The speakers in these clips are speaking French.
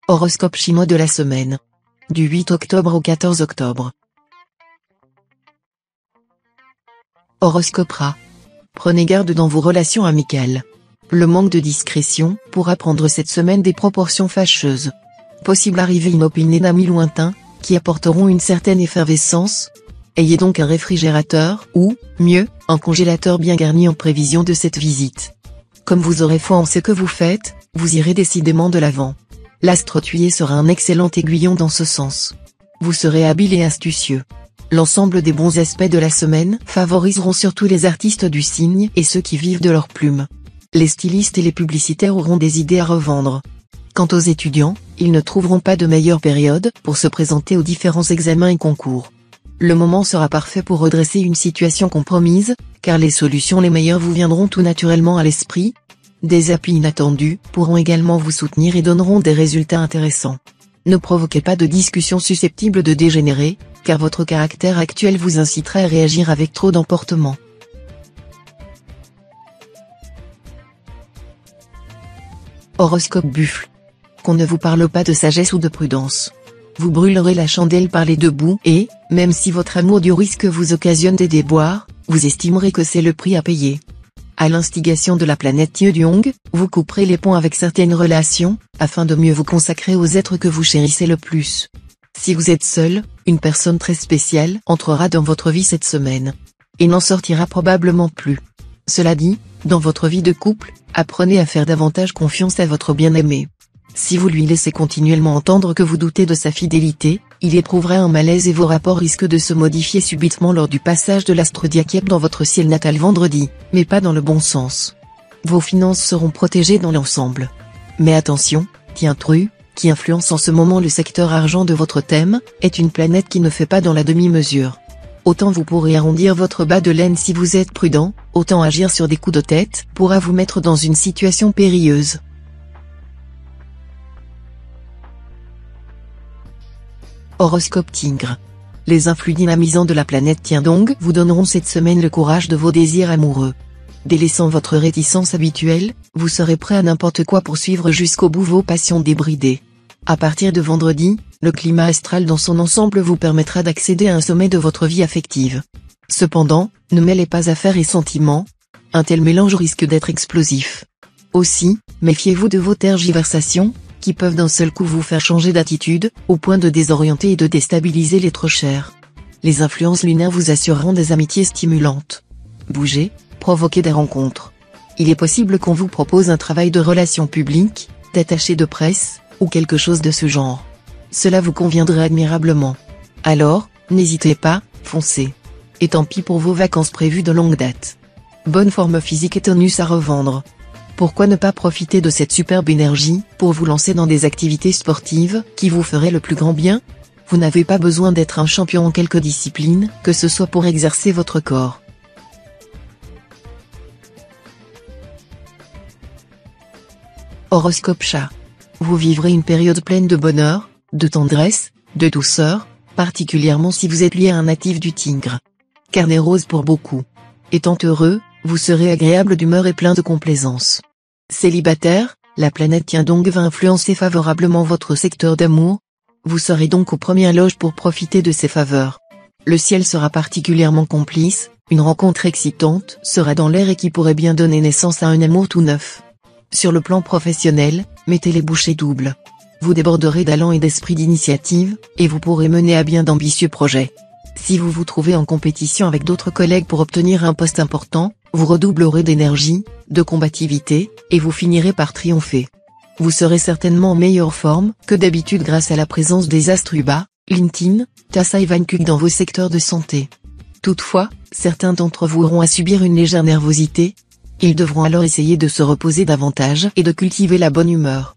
Horoscope chinois de la semaine. Du 8 octobre au 14 octobre. Horoscope Rat. Prenez garde dans vos relations amicales. Le manque de discrétion pourra prendre cette semaine des proportions fâcheuses. Possible arrivée inopinée d'amis lointains, qui apporteront une certaine effervescence. Ayez donc un réfrigérateur, ou, mieux, un congélateur bien garni en prévision de cette visite. Comme vous aurez foi en ce que vous faites, vous irez décidément de l'avant. L'astre-tuier sera un excellent aiguillon dans ce sens. Vous serez habile et astucieux. L'ensemble des bons aspects de la semaine favoriseront surtout les artistes du signe et ceux qui vivent de leur plume. Les stylistes et les publicitaires auront des idées à revendre. Quant aux étudiants, ils ne trouveront pas de meilleure période pour se présenter aux différents examens et concours. Le moment sera parfait pour redresser une situation compromise, car les solutions les meilleures vous viendront tout naturellement à l'esprit. Des appuis inattendus pourront également vous soutenir et donneront des résultats intéressants. Ne provoquez pas de discussions susceptibles de dégénérer, car votre caractère actuel vous inciterait à réagir avec trop d'emportement. Horoscope Buffle. Qu'on ne vous parle pas de sagesse ou de prudence. Vous brûlerez la chandelle par les deux bouts et, même si votre amour du risque vous occasionne des déboires, vous estimerez que c'est le prix à payer. À l'instigation de la planète Yeongyong, vous couperez les ponts avec certaines relations, afin de mieux vous consacrer aux êtres que vous chérissez le plus. Si vous êtes seul, une personne très spéciale entrera dans votre vie cette semaine. Et n'en sortira probablement plus. Cela dit, dans votre vie de couple, apprenez à faire davantage confiance à votre bien-aimé. Si vous lui laissez continuellement entendre que vous doutez de sa fidélité, il éprouvera un malaise et vos rapports risquent de se modifier subitement lors du passage de l'astre Diakep dans votre ciel natal vendredi, mais pas dans le bon sens. Vos finances seront protégées dans l'ensemble. Mais attention, Tientru, qui influence en ce moment le secteur argent de votre thème, est une planète qui ne fait pas dans la demi-mesure. Autant vous pourrez arrondir votre bas de laine si vous êtes prudent, autant agir sur des coups de tête pourra vous mettre dans une situation périlleuse. Horoscope Tigre. Les influx dynamisants de la planète Tiendong vous donneront cette semaine le courage de vos désirs amoureux. Délaissant votre réticence habituelle, vous serez prêt à n'importe quoi pour suivre jusqu'au bout vos passions débridées. À partir de vendredi, le climat astral dans son ensemble vous permettra d'accéder à un sommet de votre vie affective. Cependant, ne mêlez pas affaires et sentiments. Un tel mélange risque d'être explosif. Aussi, méfiez-vous de vos tergiversations, qui peuvent d'un seul coup vous faire changer d'attitude, au point de désorienter et de déstabiliser les trop chers. Les influences lunaires vous assureront des amitiés stimulantes. Bougez, provoquez des rencontres. Il est possible qu'on vous propose un travail de relations publiques, d'attaché de presse, ou quelque chose de ce genre. Cela vous conviendrait admirablement. Alors, n'hésitez pas, foncez. Et tant pis pour vos vacances prévues de longue date. Bonne forme physique et tonus à revendre. Pourquoi ne pas profiter de cette superbe énergie pour vous lancer dans des activités sportives qui vous feraient le plus grand bien? Vous n'avez pas besoin d'être un champion en quelque discipline, que ce soit pour exercer votre corps. Horoscope Chat. Vous vivrez une période pleine de bonheur, de tendresse, de douceur, particulièrement si vous êtes lié à un natif du Tigre. Carnet rose pour beaucoup. Étant heureux, vous serez agréable d'humeur et plein de complaisance. Célibataire, la planète Tiendong va influencer favorablement votre secteur d'amour. Vous serez donc aux premières loges pour profiter de ses faveurs. Le ciel sera particulièrement complice, une rencontre excitante sera dans l'air et qui pourrait bien donner naissance à un amour tout neuf. Sur le plan professionnel, mettez les bouchées doubles. Vous déborderez d'allant et d'esprit d'initiative, et vous pourrez mener à bien d'ambitieux projets. Si vous vous trouvez en compétition avec d'autres collègues pour obtenir un poste important, vous redoublerez d'énergie, de combativité, et vous finirez par triompher. Vous serez certainement en meilleure forme que d'habitude grâce à la présence des astres Uba, Lintin, Tassa et Vankuk dans vos secteurs de santé. Toutefois, certains d'entre vous auront à subir une légère nervosité. Ils devront alors essayer de se reposer davantage et de cultiver la bonne humeur.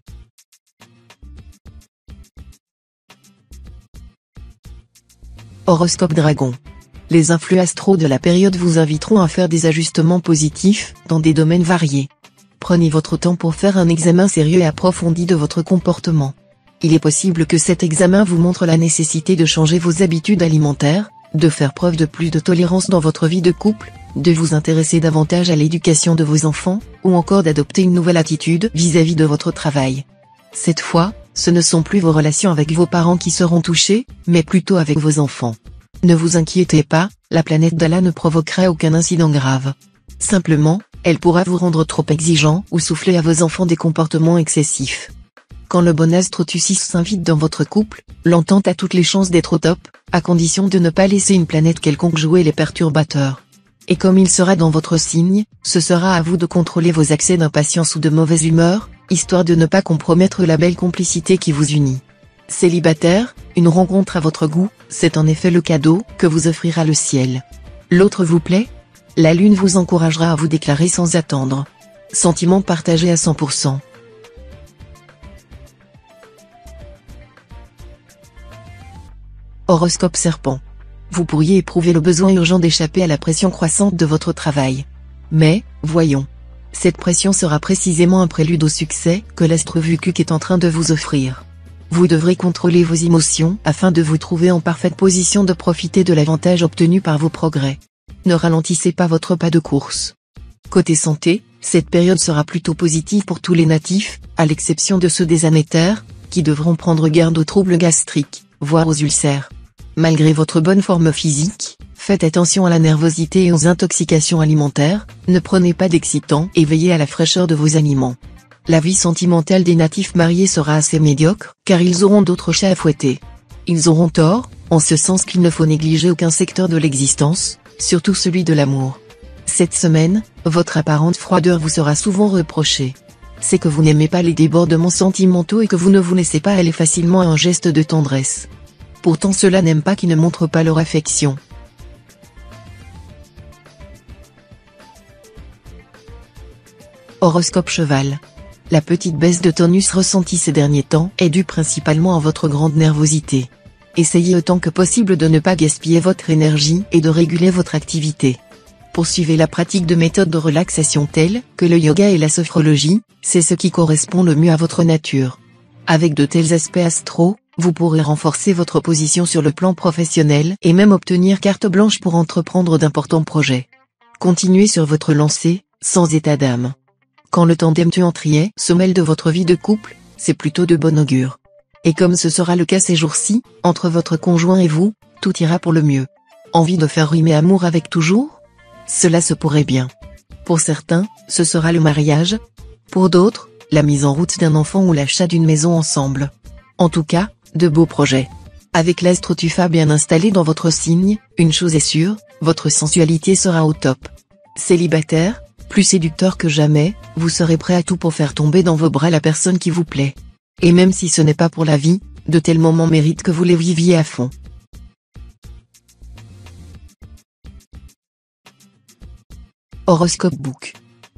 Horoscope Dragon. Les influx astraux de la période vous inviteront à faire des ajustements positifs dans des domaines variés. Prenez votre temps pour faire un examen sérieux et approfondi de votre comportement. Il est possible que cet examen vous montre la nécessité de changer vos habitudes alimentaires, de faire preuve de plus de tolérance dans votre vie de couple, de vous intéresser davantage à l'éducation de vos enfants, ou encore d'adopter une nouvelle attitude vis-à-vis de votre travail. Cette fois, ce ne sont plus vos relations avec vos parents qui seront touchées, mais plutôt avec vos enfants. Ne vous inquiétez pas, la planète Dala ne provoquera aucun incident grave. Simplement, elle pourra vous rendre trop exigeant ou souffler à vos enfants des comportements excessifs. Quand le bon astre Tussis s'invite dans votre couple, l'entente a toutes les chances d'être au top, à condition de ne pas laisser une planète quelconque jouer les perturbateurs. Et comme il sera dans votre signe, ce sera à vous de contrôler vos accès d'impatience ou de mauvaise humeur, histoire de ne pas compromettre la belle complicité qui vous unit. Célibataire, une rencontre à votre goût, c'est en effet le cadeau que vous offrira le ciel. L'autre vous plaît ? La lune vous encouragera à vous déclarer sans attendre. Sentiment partagé à 100%. Horoscope Serpent. Vous pourriez éprouver le besoin urgent d'échapper à la pression croissante de votre travail. Mais, voyons. Cette pression sera précisément un prélude au succès que l'astre Vucuc est en train de vous offrir. Vous devrez contrôler vos émotions afin de vous trouver en parfaite position de profiter de l'avantage obtenu par vos progrès. Ne ralentissez pas votre pas de course. Côté santé, cette période sera plutôt positive pour tous les natifs, à l'exception de ceux des anéthères, qui devront prendre garde aux troubles gastriques, voire aux ulcères. Malgré votre bonne forme physique, faites attention à la nervosité et aux intoxications alimentaires, ne prenez pas d'excitants et veillez à la fraîcheur de vos aliments. La vie sentimentale des natifs mariés sera assez médiocre, car ils auront d'autres chats à fouetter. Ils auront tort, en ce sens qu'il ne faut négliger aucun secteur de l'existence, surtout celui de l'amour. Cette semaine, votre apparente froideur vous sera souvent reprochée. C'est que vous n'aimez pas les débordements sentimentaux et que vous ne vous laissez pas aller facilement à un geste de tendresse. Pourtant ceux-là n'aiment pas qui ne montrent pas leur affection. Horoscope Cheval. La petite baisse de tonus ressentie ces derniers temps est due principalement à votre grande nervosité. Essayez autant que possible de ne pas gaspiller votre énergie et de réguler votre activité. Poursuivez la pratique de méthodes de relaxation telles que le yoga et la sophrologie, c'est ce qui correspond le mieux à votre nature. Avec de tels aspects astraux, vous pourrez renforcer votre position sur le plan professionnel et même obtenir carte blanche pour entreprendre d'importants projets. Continuez sur votre lancée, sans état d'âme. Quand le tandem tuantrier se mêle de votre vie de couple, c'est plutôt de bon augure. Et comme ce sera le cas ces jours-ci, entre votre conjoint et vous, tout ira pour le mieux. Envie de faire rimer amour avec toujours ? Cela se pourrait bien. Pour certains, ce sera le mariage. Pour d'autres, la mise en route d'un enfant ou l'achat d'une maison ensemble. En tout cas, de beaux projets. Avec l'astre Tufa bien installé dans votre signe, une chose est sûre, votre sensualité sera au top. Célibataire, plus séducteur que jamais, vous serez prêt à tout pour faire tomber dans vos bras la personne qui vous plaît. Et même si ce n'est pas pour la vie, de tels moments méritent que vous les viviez à fond. Horoscope Book.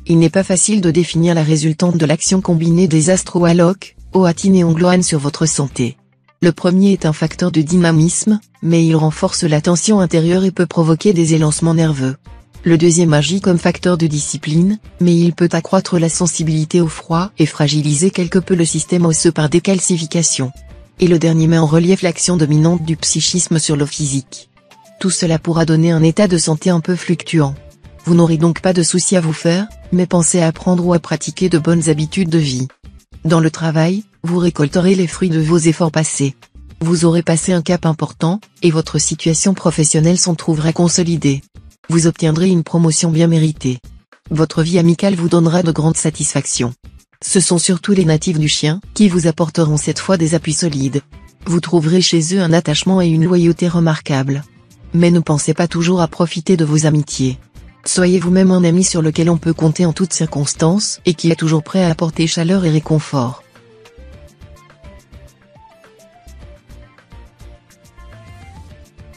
Il n'est pas facile de définir la résultante de l'action combinée des astres Walok, Oatin et Ongloan sur votre santé. Le premier est un facteur de dynamisme, mais il renforce la tension intérieure et peut provoquer des élancements nerveux. Le deuxième agit comme facteur de discipline, mais il peut accroître la sensibilité au froid et fragiliser quelque peu le système osseux par décalcification. Et le dernier met en relief l'action dominante du psychisme sur le physique. Tout cela pourra donner un état de santé un peu fluctuant. Vous n'aurez donc pas de soucis à vous faire, mais pensez à apprendre ou à pratiquer de bonnes habitudes de vie. Dans le travail, vous récolterez les fruits de vos efforts passés. Vous aurez passé un cap important, et votre situation professionnelle s'en trouvera consolidée. Vous obtiendrez une promotion bien méritée. Votre vie amicale vous donnera de grandes satisfactions. Ce sont surtout les natifs du chien qui vous apporteront cette fois des appuis solides. Vous trouverez chez eux un attachement et une loyauté remarquables. Mais ne pensez pas toujours à profiter de vos amitiés. Soyez vous-même un ami sur lequel on peut compter en toutes circonstances et qui est toujours prêt à apporter chaleur et réconfort.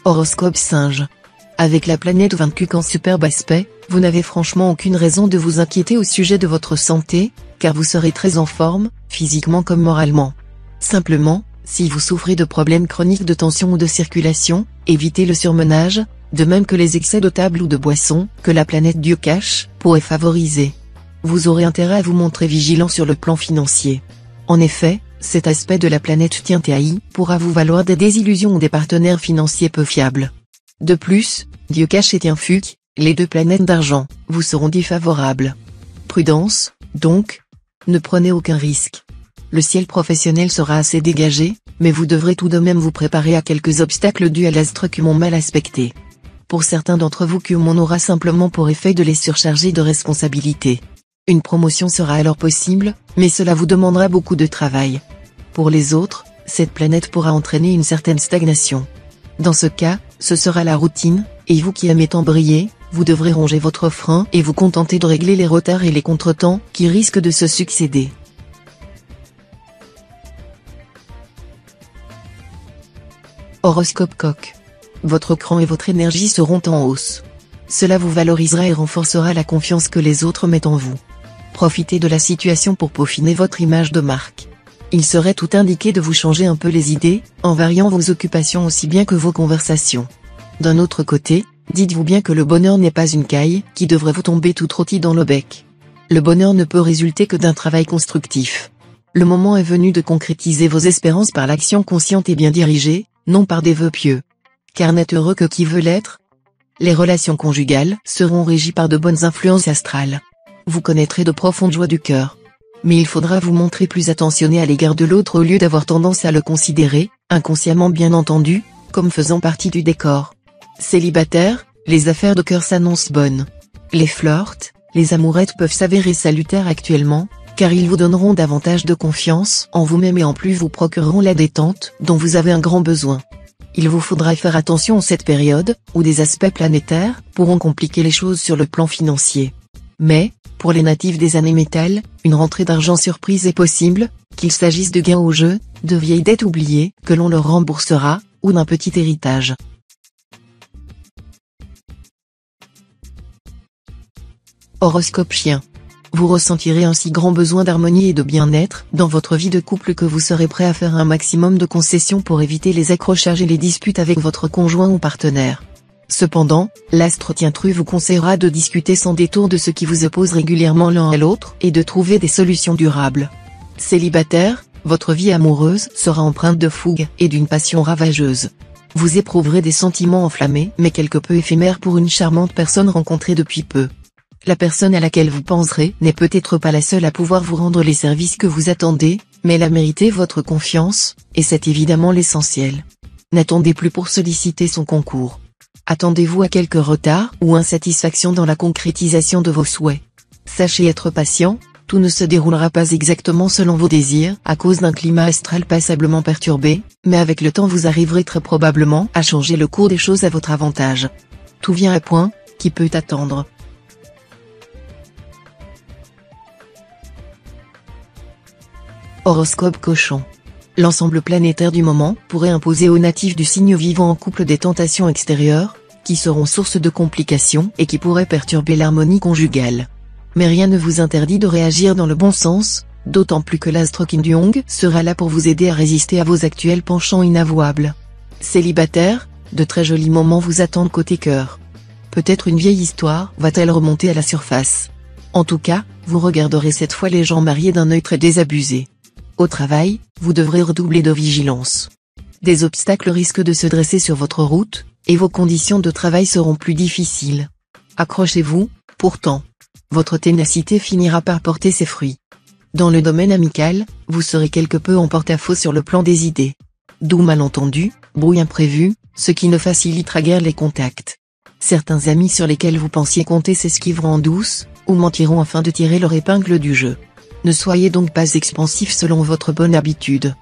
Horoscope Singe. Avec la planète Vucuc en superbe aspect, vous n'avez franchement aucune raison de vous inquiéter au sujet de votre santé, car vous serez très en forme, physiquement comme moralement. Simplement, si vous souffrez de problèmes chroniques de tension ou de circulation, évitez le surmenage, de même que les excès de table ou de boisson, que la planète Dieu cache, pourrait favoriser. Vous aurez intérêt à vous montrer vigilant sur le plan financier. En effet, cet aspect de la planète Tiantai pourra vous valoir des désillusions ou des partenaires financiers peu fiables. De plus, Dieu cache et Tianfuc, les deux planètes d'argent, vous seront défavorables. Prudence, donc. Ne prenez aucun risque. Le ciel professionnel sera assez dégagé, mais vous devrez tout de même vous préparer à quelques obstacles dus à l'astre Cumon mal aspecté. Pour certains d'entre vous, Cumon aura simplement pour effet de les surcharger de responsabilités. Une promotion sera alors possible, mais cela vous demandera beaucoup de travail. Pour les autres, cette planète pourra entraîner une certaine stagnation. Dans ce cas, ce sera la routine, et vous qui aimez tant briller, vous devrez ronger votre frein et vous contenter de régler les retards et les contretemps qui risquent de se succéder. Horoscope Coq. Votre cran et votre énergie seront en hausse. Cela vous valorisera et renforcera la confiance que les autres mettent en vous. Profitez de la situation pour peaufiner votre image de marque. Il serait tout indiqué de vous changer un peu les idées, en variant vos occupations aussi bien que vos conversations. D'un autre côté, dites-vous bien que le bonheur n'est pas une caille qui devrait vous tomber tout rôti dans le bec. Le bonheur ne peut résulter que d'un travail constructif. Le moment est venu de concrétiser vos espérances par l'action consciente et bien dirigée, non par des vœux pieux. Car n'est heureux que qui veut l'être. Les relations conjugales seront régies par de bonnes influences astrales. Vous connaîtrez de profondes joies du cœur. Mais il faudra vous montrer plus attentionné à l'égard de l'autre au lieu d'avoir tendance à le considérer, inconsciemment bien entendu, comme faisant partie du décor. Célibataire, les affaires de cœur s'annoncent bonnes. Les flirts, les amourettes peuvent s'avérer salutaires actuellement, car ils vous donneront davantage de confiance en vous-même et en plus vous procureront la détente dont vous avez un grand besoin. Il vous faudra faire attention en cette période, où des aspects planétaires pourront compliquer les choses sur le plan financier. Mais, pour les natifs des années métal, une rentrée d'argent surprise est possible, qu'il s'agisse de gains au jeu, de vieilles dettes oubliées que l'on leur remboursera, ou d'un petit héritage. Horoscope Chien. Vous ressentirez un si grand besoin d'harmonie et de bien-être dans votre vie de couple que vous serez prêt à faire un maximum de concessions pour éviter les accrochages et les disputes avec votre conjoint ou partenaire. Cependant, l'astre Tintru vous conseillera de discuter sans détour de ce qui vous oppose régulièrement l'un à l'autre et de trouver des solutions durables. Célibataire, votre vie amoureuse sera empreinte de fougue et d'une passion ravageuse. Vous éprouverez des sentiments enflammés mais quelque peu éphémères pour une charmante personne rencontrée depuis peu. La personne à laquelle vous penserez n'est peut-être pas la seule à pouvoir vous rendre les services que vous attendez, mais elle a mérité votre confiance, et c'est évidemment l'essentiel. N'attendez plus pour solliciter son concours. Attendez-vous à quelques retards ou insatisfactions dans la concrétisation de vos souhaits. Sachez être patient, tout ne se déroulera pas exactement selon vos désirs à cause d'un climat astral passablement perturbé, mais avec le temps vous arriverez très probablement à changer le cours des choses à votre avantage. Tout vient à point, qui peut attendre. Horoscope Cochon. L'ensemble planétaire du moment pourrait imposer aux natifs du signe vivant en couple des tentations extérieures, qui seront source de complications et qui pourraient perturber l'harmonie conjugale. Mais rien ne vous interdit de réagir dans le bon sens, d'autant plus que l'astre Kim Jong sera là pour vous aider à résister à vos actuels penchants inavouables. Célibataire, de très jolis moments vous attendent côté cœur. Peut-être une vieille histoire va-t-elle remonter à la surface. En tout cas, vous regarderez cette fois les gens mariés d'un œil très désabusé. Au travail, vous devrez redoubler de vigilance. Des obstacles risquent de se dresser sur votre route, et vos conditions de travail seront plus difficiles. Accrochez-vous, pourtant. Votre ténacité finira par porter ses fruits. Dans le domaine amical, vous serez quelque peu en porte-à-faux sur le plan des idées. D'où malentendus, brouilles imprévus, ce qui ne facilitera guère les contacts. Certains amis sur lesquels vous pensiez compter s'esquiveront en douce, ou mentiront afin de tirer leur épingle du jeu. Ne soyez donc pas expansif selon votre bonne habitude.